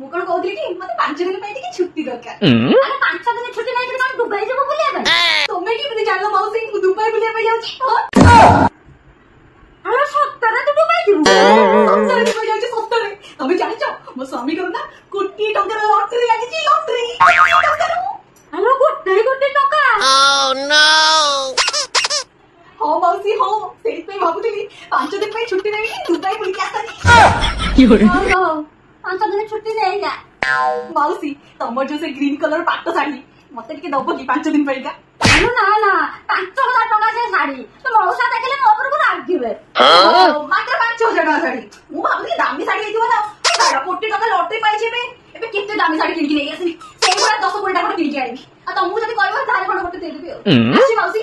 ମୁଁ କଣ କହୁଥିଲି କି ମତେ 5 ଦିନ ପାଇଁ ଟିକେ ଛୁଟି ଦରକାର। ଆରେ 5 ଦିନ ଛୁଟି ନାହିଁ କଣ ଦୁବାଇ ଯିବ ବୁଲିବା ପାଇଁ? ତମେ କେମିତି ଜାଣିଲ ମାଉସୀ ମୁଁ ଦୁବାଇ ବୁଲିବା ପାଇଁ ଯାଉଛି? ଆରେ ସତରେ ତୁ ଦୁବାଇ ଯିବୁ? ସତରେ ଦୁବାଇ ଯାଉଛି ସତରେ। ତମେ ଜାଣିଛ ମୋ ସ୍ୱାମୀଙ୍କର ନା କୋଟି ଟଙ୍କାର ଲଟେରୀ ଲାଗିଛି ଲଟେରୀ। ଆଲୋ କୋଟି ଟଙ୍କା। ହଁ ମାଉସୀ ହଁ ସେଇଥିପାଇଁ ଭାବୁଥିଲି 5 ଦିନ ପାଇଁ ଛୁଟି ନେବି ଦୁବାଇ ବୁଲିକି ଆସନି। 5 ଦିନ ଛୁଟି ନେଇଯା ମାଉସୀ ତମର ଯୋଉ ସେ ଗ୍ରୀନ କଲର ପାଟ ଶାଢୀ ମତେ ଟିକେ ଦବ କି 5 ଦିନ ପାଇଁକା? ନା 5,000 ଟଙ୍କା ସେ ଶାଢୀ ତ ମଉସା ଦେଖିଲେ ମୋ ଉପରକୁ ରାଗିବେ। ମାତ୍ର 5,000 ଟଙ୍କା ଶାଢୀ ମୁଁ ଭାବୁଥିଲି ଦାମୀ ଶାଢୀ ହେଇଥିବ ନା। କୋଟି ଟଙ୍କା ଲଟେରୀ ପାଇଛି ଏବେ କେତେ ଦାମୀ ଶାଢୀ କିଣିକି ନେଇ ଆସିବି ସେଇଭଳିଆ 10-20 ଟା କିଣିକି ଆଣିବି। ଆଉ ତମକୁ ଯଦି କହିବ ତାହେଲେ କଣ ଗୋଟେ ଦେଇଦେବି ଆଉ। ମାଉସୀ